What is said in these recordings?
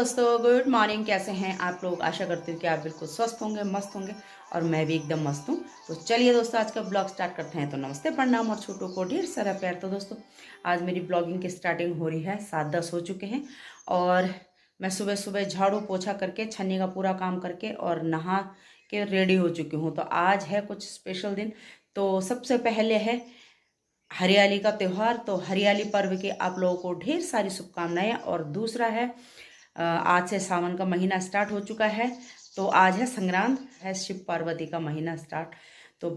दोस्तों, good morning. कैसे हैं आप लोग? आशा करती हूँ कि आप बिल्कुल स्वस्थ होंगे, मस्त होंगे और मैं भी एकदम मस्त हूँ। तो चलिए दोस्तों, आज का ब्लॉग स्टार्ट करते हैं। तो नमस्ते, प्रणाम और छोटों को ढेर सारा प्यार। तो दोस्तों, आज मेरी ब्लॉगिंग की स्टार्टिंग हो रही है। 7:10 हो चुके हैं और मैं सुबह सुबह झाड़ू पोछा करके, छन्नी का पूरा काम करके और नहा के रेडी हो चुकी हूँ। तो आज है कुछ स्पेशल दिन। तो सबसे पहले है हरियाली का त्यौहार। तो हरियाली पर्व की आप लोगों को ढेर सारी शुभकामनाएं। और दूसरा है आज से सावन का महीना स्टार्ट हो चुका है। तो आज है संक्रांत, है शिव पार्वती का महीना स्टार्ट। तो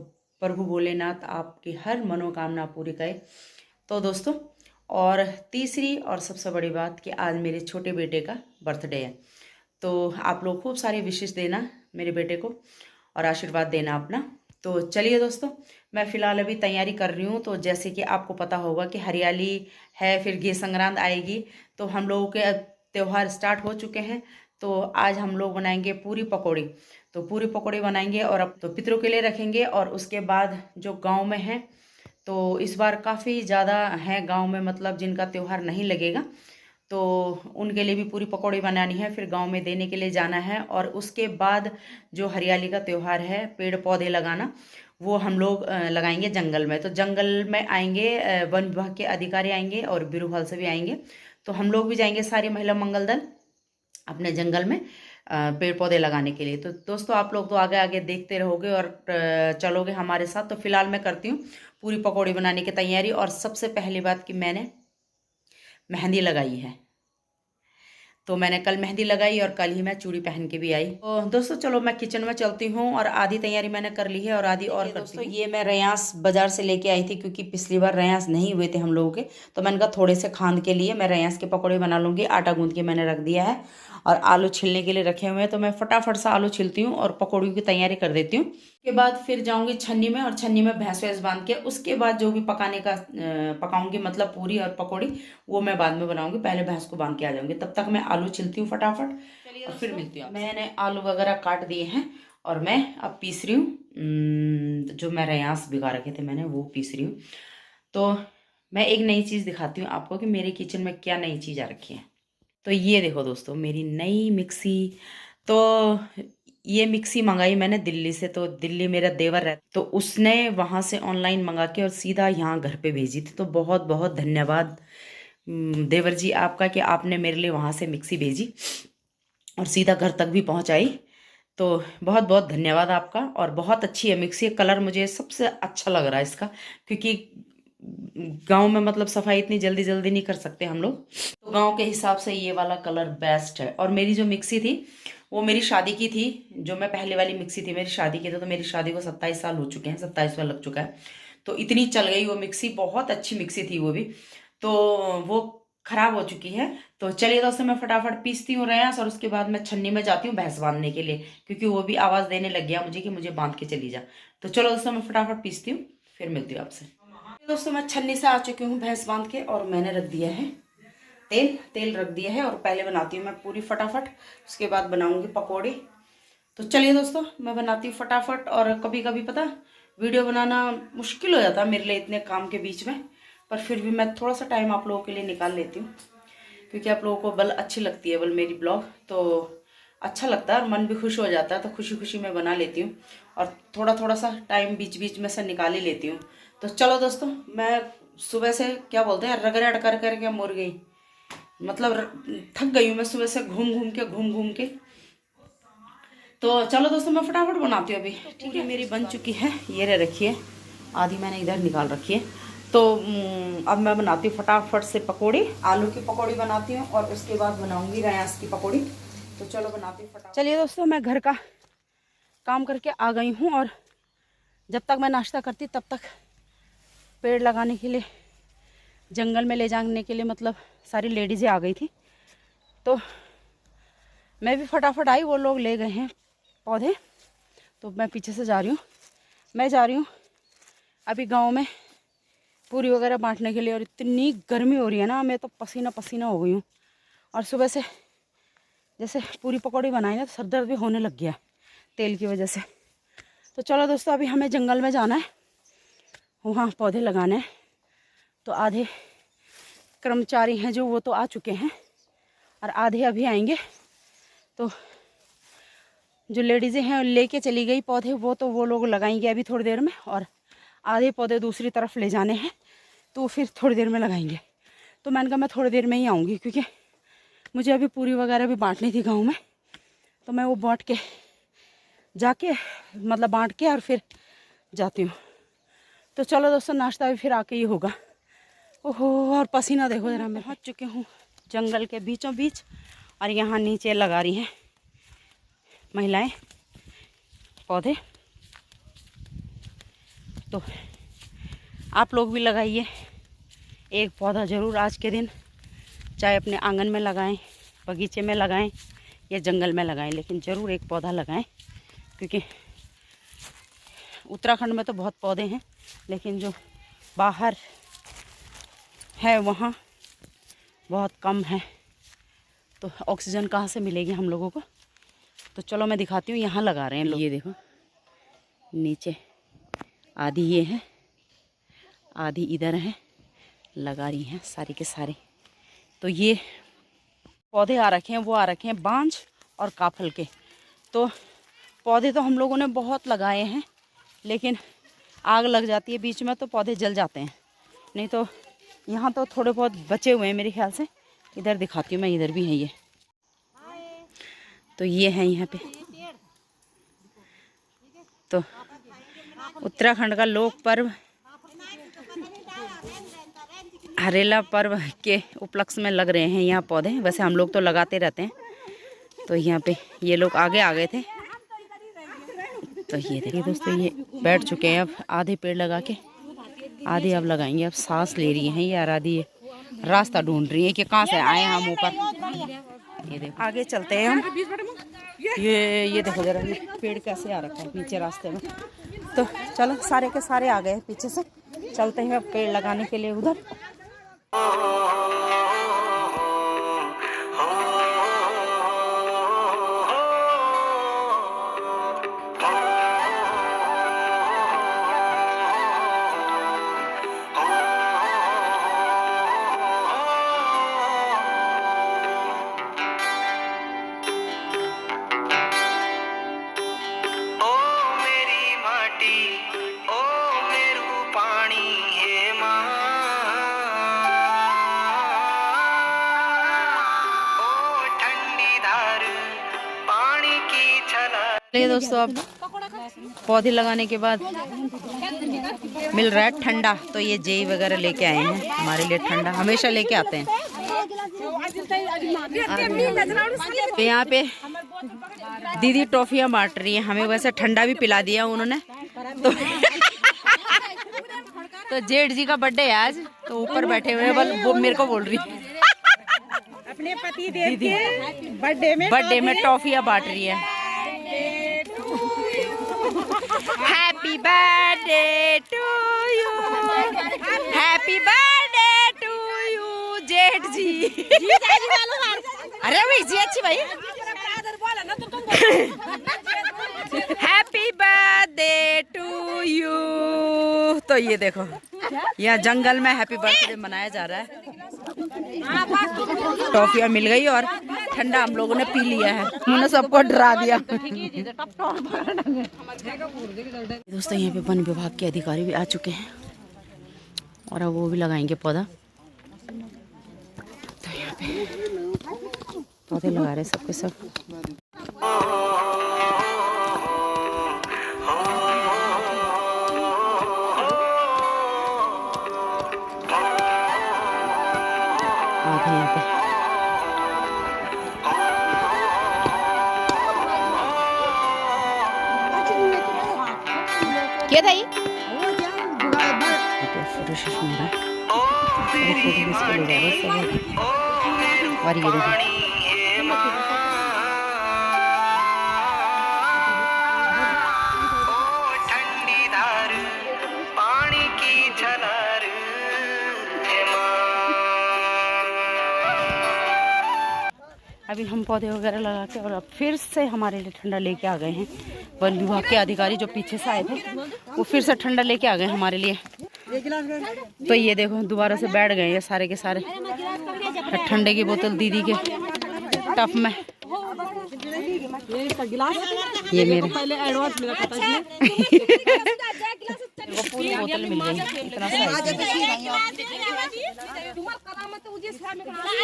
प्रभु भोलेनाथ आपकी हर मनोकामना पूरी करे। तो दोस्तों, और तीसरी और सबसे बड़ी बात कि आज मेरे छोटे बेटे का बर्थडे है। तो आप लोग खूब सारे विशेष देना मेरे बेटे को और आशीर्वाद देना अपना। तो चलिए दोस्तों, मैं फ़िलहाल अभी तैयारी कर रही हूँ। तो जैसे कि आपको पता होगा कि हरियाली है, फिर ये संक्रांत आएगी, तो हम लोगों के त्यौहार स्टार्ट हो चुके हैं। तो आज हम लोग बनाएंगे पूरी पकौड़ी। तो पूरी पकौड़ी बनाएंगे और अब तो पितरों के लिए रखेंगे। और उसके बाद जो गांव में है, तो इस बार काफ़ी ज़्यादा है गांव में, मतलब जिनका त्यौहार नहीं लगेगा, तो उनके लिए भी पूरी पकौड़ी बनानी है, फिर गांव में देने के लिए जाना है। और उसके बाद जो हरियाली का त्यौहार है, पेड़ पौधे लगाना, वो हम लोग लगाएंगे जंगल में। तो जंगल में आएंगे, वन विभाग के अधिकारी आएंगे और बिरूहल से भी आएंगे। तो हम लोग भी जाएंगे, सारी महिला मंगल दल, अपने जंगल में पेड़ पौधे लगाने के लिए। तो दोस्तों, आप लोग तो आगे आगे देखते रहोगे और चलोगे हमारे साथ। तो फिलहाल मैं करती हूँ पूरी पकौड़ी बनाने की तैयारी। और सबसे पहली बात कि मैंने मेहंदी लगाई है। तो मैंने कल मेहंदी लगाई और कल ही मैं चूड़ी पहन के भी आई। तो दोस्तों, चलो मैं किचन में चलती हूँ और आधी तैयारी मैंने कर ली है और आधी और करती हूँ। ये मैं रयास बाजार से लेके आई थी, क्योंकि पिछली बार रयास नहीं हुए थे हम लोगों के। तो मैंने कहा थोड़े से खांद के लिए मैं रयास के पकौड़े बना लूँगी। आटा गूंद के मैंने रख दिया है और आलू छिलने के लिए रखे हुए हैं। तो मैं फटाफट से आलू छिलती हूँ और पकौड़ियों की तैयारी कर देती हूँ। के बाद फिर जाऊंगी छन्नी में और छन्नी में भैंस वैंस बांध के उसके बाद जो भी पकाने का पकाऊंगी, मतलब पूरी और पकौड़ी, वो मैं बाद में बनाऊंगी। पहले भैंस को बांध के आ जाऊंगी। तब तक मैं आलू छिलती हूँ फटाफट और फिर मिलती हूँ। मैंने आलू वगैरह काट दिए हैं और मैं अब पीस रही हूँ। जो मैं रयास भिगा रखे थे मैंने, वो पीस रही हूँ। तो मैं एक नई चीज़ दिखाती हूँ आपको कि मेरे किचन में क्या नई चीज़ आ रखी है। तो ये देखो दोस्तों, मेरी नई मिक्सी। तो ये मिक्सी मंगाई मैंने दिल्ली से। तो दिल्ली मेरा देवर है, तो उसने वहाँ से ऑनलाइन मंगा के और सीधा यहाँ घर पे भेजी थी। तो बहुत बहुत धन्यवाद देवर जी आपका कि आपने मेरे लिए वहाँ से मिक्सी भेजी और सीधा घर तक भी पहुँचाई। तो बहुत बहुत धन्यवाद आपका। और बहुत अच्छी है मिक्सी। कलर मुझे सबसे अच्छा लग रहा है इसका, क्योंकि गांव में मतलब सफाई इतनी जल्दी जल्दी नहीं कर सकते हम लोग। तो गांव के हिसाब से ये वाला कलर बेस्ट है। और मेरी जो मिक्सी थी, वो मेरी शादी की थी। जो मैं पहले वाली मिक्सी थी मेरी शादी की थी। तो मेरी शादी को 27 साल हो चुके हैं, 27वां लग चुका है। तो इतनी चल गई वो मिक्सी, बहुत अच्छी मिक्सी थी वो भी। तो वो खराब हो चुकी है। तो चलिए दोस्तों, मैं फटाफट पीसती हूँ रयास और उसके बाद मैं छन्नी में जाती हूँ भैंस बांधने के लिए, क्योंकि वो भी आवाज़ देने लग गया मुझे कि मुझे बांध के चली जा। तो चलो दोस्तों, मैं फटाफट पीसती हूँ, फिर मिलती हूँ आपसे। दोस्तों, मैं छन्नी से आ चुकी हूँ भैंस बांध के और मैंने रख दिया है तेल रख दिया है। और पहले बनाती हूँ मैं पूरी फटाफट, उसके बाद बनाऊंगी पकौड़ी। तो चलिए दोस्तों, मैं बनाती हूँ फटाफट। और कभी कभी पता, वीडियो बनाना मुश्किल हो जाता है मेरे लिए इतने काम के बीच में, पर फिर भी मैं थोड़ा सा टाइम आप लोगों के लिए निकाल लेती हूँ, क्योंकि आप लोगों को बल अच्छी लगती है बल मेरी ब्लॉग। तो अच्छा लगता है और मन भी खुश हो जाता है। तो खुशी खुशी मैं बना लेती हूँ और थोड़ा थोड़ा सा टाइम बीच बीच में से निकाल ही लेती हूँ। तो चलो दोस्तों, मैं सुबह से क्या बोलते हैं, रगड़ कर करके मुर गई, मतलब थक गई हूँ मैं सुबह से घूम घूम के। तो चलो दोस्तों, मैं फटाफट बनाती हूँ अभी। ठीक है, मेरी बन चुकी है, ये रह रखी है, आधी मैंने इधर निकाल रखी है। तो अब मैं बनाती हूँ फटाफट से पकौड़ी। आलू की पकौड़ी बनाती हूँ और उसके बाद बनाऊंगी रयास की पकौड़ी। तो चलो बनाती हूँ फटाफट। चलिए दोस्तों, मैं घर का काम करके आ गई हूँ और जब तक मैं नाश्ता करती तब तक पेड़ लगाने के लिए, जंगल में ले जाने के लिए, मतलब सारी लेडीज़ें आ गई थी। तो मैं भी फटाफट आई, वो लोग ले गए हैं पौधे। तो मैं पीछे से जा रही हूँ। मैं जा रही हूँ अभी गांव में पूरी वगैरह बांटने के लिए। और इतनी गर्मी हो रही है ना, मैं तो पसीना पसीना हो गई हूँ। और सुबह से जैसे पूरी पकौड़ी बनाई ना, तो सर दर्द भी होने लग गया तेल की वजह से। तो चलो दोस्तों, अभी हमें जंगल में जाना है, वहाँ पौधे लगाने हैं। तो आधे कर्मचारी हैं जो, वो तो आ चुके हैं और आधे अभी आएंगे। तो जो लेडीज़ें हैं लेके चली गई पौधे, वो लोग लगाएंगे अभी थोड़ी देर में, और आधे पौधे दूसरी तरफ ले जाने हैं तो फिर थोड़ी देर में लगाएंगे। तो मैंने कहा मैं थोड़ी देर में ही आऊँगी, क्योंकि मुझे अभी पूरी वगैरह भी बांटनी थी गाँव में, तो मैं वो बांट के जाके मतलब बांट के और फिर जाती हूँ। तो चलो दोस्तों, नाश्ता भी फिर आके ही होगा। ओहो, और पसीना देखो जरा, मैं पहुँच चुके हूँ जंगल के बीचों बीच, और यहाँ नीचे लगा रही हैं महिलाएं पौधे। तो आप लोग भी लगाइए एक पौधा ज़रूर आज के दिन, चाहे अपने आंगन में लगाएं, बगीचे में लगाएं या जंगल में लगाएं, लेकिन ज़रूर एक पौधा लगाएं। क्योंकि उत्तराखंड में तो बहुत पौधे हैं, लेकिन जो बाहर है वहाँ बहुत कम है, तो ऑक्सीजन कहाँ से मिलेगी हम लोगों को। तो चलो मैं दिखाती हूँ, यहाँ लगा रहे हैं लोग। ये देखो नीचे आधी ये है, आधी इधर है, लगा रही हैं सारी के सारे। तो ये पौधे आ रखे हैं, वो आ रखे हैं बांझ और काफल के। तो पौधे तो हम लोगों ने बहुत लगाए हैं, लेकिन आग लग जाती है बीच में तो पौधे जल जाते हैं। नहीं तो यहाँ तो थोड़े बहुत बचे हुए हैं मेरे ख्याल से। इधर दिखाती हूँ मैं, इधर भी है ये। तो ये है यहाँ पे। तो उत्तराखंड का लोक पर्व हरेला पर्व के उपलक्ष्य में लग रहे हैं यहाँ पौधे। वैसे हम लोग तो लगाते रहते हैं। तो यहाँ पे ये लोग आगे आ गए थे। तो ये देखिए दोस्तों, ये बैठ चुके हैं अब आधे पेड़ लगा के, आधे अब लगाएंगे। अब सांस ले रही हैं यार, आधी ये रास्ता ढूंढ रही है कि कहाँ से आए हम ऊपर। ये देखो आगे चलते हैं हम। ये देखो जरा, ये पेड़ कैसे आ रखा है नीचे रास्ते में। तो चलो, सारे के सारे आ गए पीछे से, चलते हैं अब पेड़ लगाने के लिए उधर। चलिए दोस्तों, अब पौधे लगाने के बाद मिल रहा है ठंडा। तो ये जेई वगैरह लेके आए हैं हमारे लिए ठंडा, हमेशा लेके आते हैं। तो यहाँ पे दीदी टॉफियाँ बांट रही है हमें, वैसे ठंडा भी पिला दिया उन्होंने। तो जेठ जी का बर्थडे है आज, तो ऊपर बैठे हुए हैं, वो मेरे को बोल रही है अपने पति देव के बर्थडे में टॉफियाँ बांट रही है। Happy birthday to you, happy birthday to you जेठ जी। अरे भाई जी अच्छी भाई, हैप्पी बर्थडे टू यू। तो ये देखो, यहाँ जंगल में हैप्पी बर्थडे मनाया जा रहा है। टॉफियाँ मिल गई और ठंडा हम लोगों ने पी लिया है, उन्होंने सबको डरा दिया। दोस्तों, यहाँ पे वन विभाग के अधिकारी भी आ चुके हैं और अब वो भी लगाएंगे पौधा। तो यहाँ पे पौधे लगा रहे सबके सब। आधे यहाँ पे क्या था ये? फोटो शूट हो रहा है, फोटो किसको ले जा रहा है सब। और ये देखो अभी हम पौधे वगैरह लगा के और अब फिर से हमारे लिए ठंडा लेके आ गए हैं। वन विभाग के अधिकारी जो पीछे से आए थे वो फिर से ठंडा लेके आ गए हमारे लिए। तो ये देखो दोबारा से बैठ गए ये सारे के सारे ठंडे की बोतल दीदी के टफ में। ये इसका गिलास ये मेरे पहले एडवांस मिला था इसमें वो पूरी बोतल मिल गई इतना सा।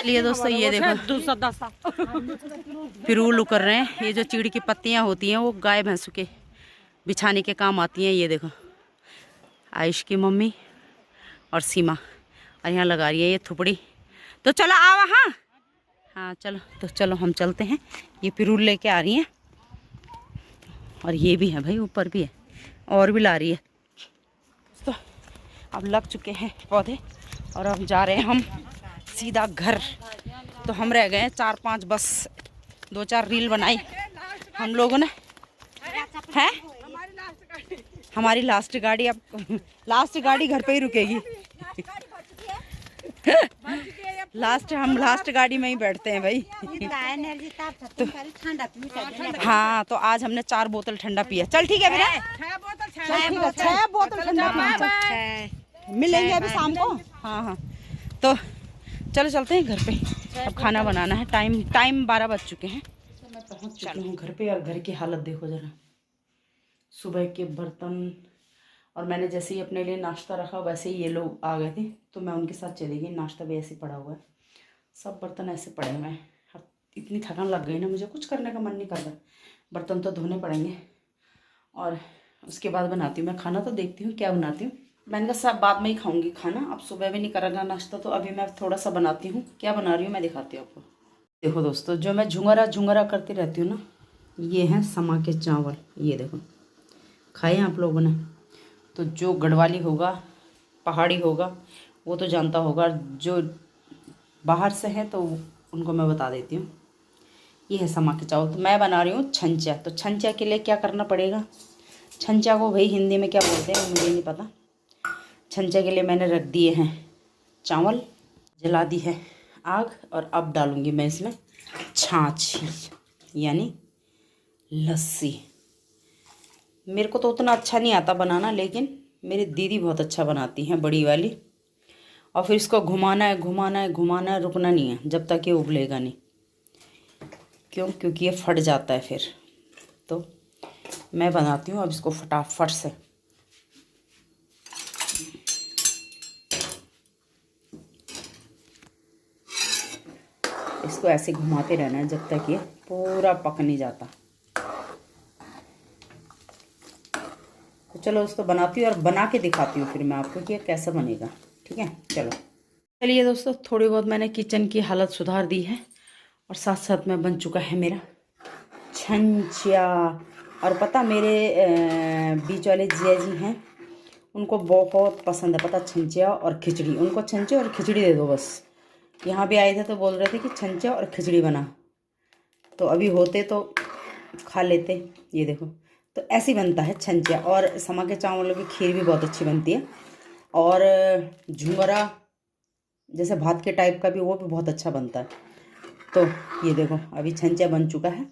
लिए दोस्तों ये देखो पिरूल उकर रहे हैं। ये जो चीड़ की पत्तियां होती हैं वो गाय भैंसों के बिछाने के काम आती हैं। ये देखो आयुष की मम्मी और सीमा और यहाँ लगा रही है ये थुपड़ी। तो चलो आओ हाँ हाँ चलो तो चलो हम चलते हैं। ये पिरूल लेके आ रही हैं और ये भी है भाई ऊपर भी है और भी ला रही है। तो अब लग चुके हैं पौधे और अब जा रहे हैं हम सीधा घर। तो हम रह गए 4-5 बस 2-4 रील बनाई हम लोगों ने हैं। हमारी लास्ट गाड़ी अब लास्ट गाड़ी घर पे ही रुकेगी। हम लास्ट गाड़ी में ही बैठते हैं भाई। तो हाँ तो आज हमने 4 बोतल ठंडा पिया। चल ठीक है मेरा 6 बोतल ठंडा मिलेंगे अभी शाम को। हाँ हाँ तो चलो चलते हैं घर पे। अब खाना बनाना है। टाइम 12 बज चुके हैं। तो मैं पहुँच चुकी हूँ घर पे और घर की हालत देखो ज़रा। सुबह के बर्तन और मैंने जैसे ही अपने लिए नाश्ता रखा वैसे ही ये लोग आ गए थे तो मैं उनके साथ चली गई। नाश्ता भी ऐसे पड़ा हुआ है, सब बर्तन ऐसे पड़े हुए हैं। अब इतनी थकान लग गई ना मुझे कुछ करने का मन नहीं कर रहा। बर्तन तो धोने पड़ेंगे और उसके बाद बनाती हूँ मैं खाना। तो देखती हूँ क्या बनाती हूँ। मैंने कहा सब बाद में ही खाऊंगी खाना। अब सुबह भी नहीं करेगा नाश्ता तो अभी मैं थोड़ा सा बनाती हूँ। क्या बना रही हूँ मैं दिखाती हूँ आपको। देखो दोस्तों जो मैं झुंगरा करती रहती हूँ ना, ये हैं समा के चावल। ये देखो खाए आप लोगों ने। तो जो गढ़वाली होगा पहाड़ी होगा वो तो जानता होगा, जो बाहर से है तो उनको मैं बता देती हूँ। ये है समा के चावल। तो मैं बना रही हूँ छंचा। तो छंचा के लिए क्या करना पड़ेगा, छंचा को भाई हिंदी में क्या बोलते हैं मुझे नहीं पता। छंचा के लिए मैंने रख दिए हैं चावल, जला दी है आग और अब डालूँगी मैं इसमें छाछ यानी लस्सी। मेरे को तो उतना अच्छा नहीं आता बनाना, लेकिन मेरी दीदी बहुत अच्छा बनाती हैं बड़ी वाली। और फिर इसको घुमाना है रुकना नहीं है जब तक ये उबलेगा नहीं। क्यों? क्योंकि ये फट जाता है फिर। तो मैं बनाती हूँ अब इसको फटाफट से। इसको ऐसे घुमाते रहना है जब तक ये पूरा पक नहीं जाता। तो चलो उसको बनाती हूँ और बना के दिखाती हूँ फिर मैं आपको कि ये कैसा बनेगा। ठीक है चलिए दोस्तों थोड़ी बहुत मैंने किचन की हालत सुधार दी है और साथ साथ में बन चुका है मेरा छंचा। और पता मेरे बीच वाले जिया जी हैं उनको बहुत पसंद है पता छंचा और खिचड़ी। उनको छंचा और खिचड़ी दे दो बस। यहाँ भी आए थे तो बोल रहे थे कि छंचा और खिचड़ी बना। तो अभी होते तो खा लेते। ये देखो तो ऐसे ही बनता है छंचा। और समा के चावलों की खीर भी बहुत अच्छी बनती है। और झुंगरा जैसे भात के टाइप का भी वो भी बहुत अच्छा बनता है। तो ये देखो अभी छंचा बन चुका है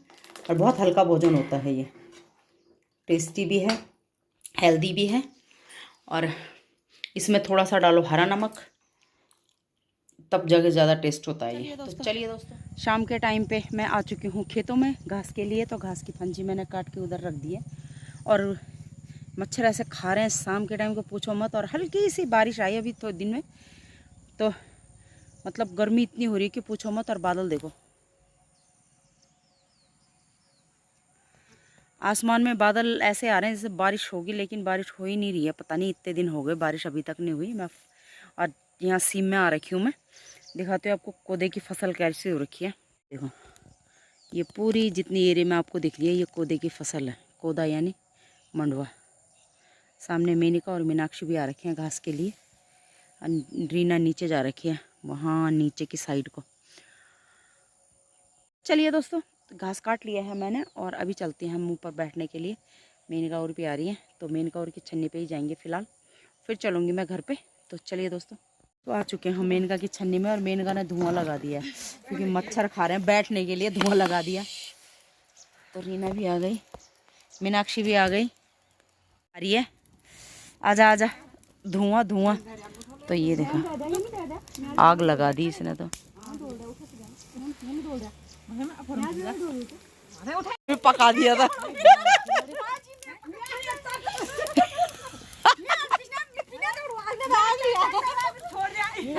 और बहुत हल्का भोजन होता है ये। टेस्टी भी है, हेल्दी भी है। और इसमें थोड़ा सा डालो हरा नमक तब जगह ज़्यादा टेस्ट होता है ये। तो चलिए दोस्तों शाम के टाइम पे मैं आ चुकी हूँ खेतों में घास के लिए। तो घास की फंजी मैंने काट के उधर रख दी है और मच्छर ऐसे खा रहे हैं शाम के टाइम को पूछो मत। और हल्की सी बारिश आई अभी तो दिन में, तो मतलब गर्मी इतनी हो रही है कि पूछो मत। और बादल देखो आसमान में बादल ऐसे आ रहे हैं जैसे बारिश होगी, लेकिन बारिश हो ही नहीं रही है। पता नहीं इतने दिन हो गए बारिश अभी तक नहीं हुई। मैं और यहाँ सीम में आ रखी हूँ मैं। दिखाते हो आपको कोदे की फसल कैसी हो रखी है। देखो ये पूरी जितनी एरिया में आपको दिख रही है ये कोदे की फसल है। कोदा यानी मंडवा। सामने मेनिका और मीनाक्षी भी आ रखे हैं घास के लिए। रीना नीचे जा रखी है वहाँ नीचे की साइड को। चलिए दोस्तों घास काट लिया है मैंने और अभी चलते हैं हम ऊपर बैठने के लिए। मेनका और भी आ रही है तो मेनका और की छन्नी पे ही जाएंगे फ़िलहाल, फिर चलूँगी मैं घर पे। तो चलिए दोस्तों तो आ चुके हैं हम मेनका की छन्नी में और मेनका ने धुआं लगा दिया है क्योंकि मच्छर खा रहे हैं। बैठने के लिए धुआं लगा दिया। तो रीना भी आ गई, मीनाक्षी भी आ गई। आ रही है आजा आजा धुआं। तो ये देखा आग लगा दी इसने। तो पका दिया था।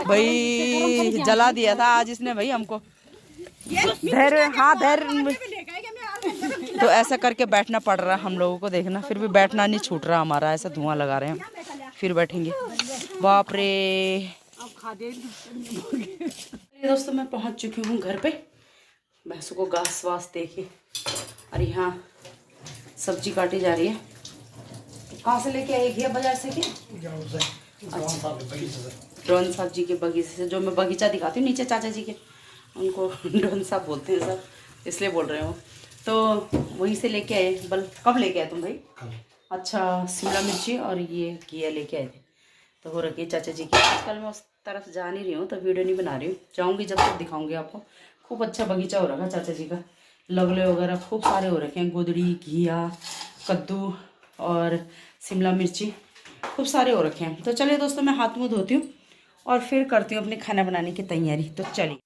भाई जला दिया था आज इसने भाई हमको। धैर्य, हाँ धैर्य। तो ऐसा करके बैठना पड़ रहा हम लोगों को, देखना फिर भी बैठना नहीं छूट रहा हमारा, ऐसा धुआं लगा रहे हैं फिर बैठेंगे। बाप रे। दोस्तों मैं पहुंच चुकी हूँ घर पे, भैंसों को घास वास देके, और यहाँ सब्जी काटी जा रही है। कहाँ से लेके आई घिया? बाजार से क्या? अच्छा, ड्रोन साहब जी के बगीचे से। जो मैं बगीचा दिखाती हूँ नीचे चाचा जी के, उनको ड्रोन साहब बोलते हैं सब, इसलिए बोल रहे हो। तो वहीं से लेके आए। कब लेके आए तुम भाई? अच्छा, शिमला मिर्ची और ये घिया लेके आए थे। तो हो रखी है चाचा जी की। आजकल मैं उस तरफ जा नहीं रही हूँ तो वीडियो नहीं बना रही हूँ, जाऊँगी जब तक दिखाऊँगी आपको। खूब अच्छा बगीचा हो रखा है चाचा जी का, लगले वगैरह खूब सारे हो रखे हैं। गोदड़ी, घिया, कद्दू और शिमला मिर्ची खूब सारे हो रखे हैं। तो चलिए दोस्तों मैं हाथ मुँह धोती हूँ और फिर करती हूँ अपने खाना बनाने की तैयारी। तो चलिए।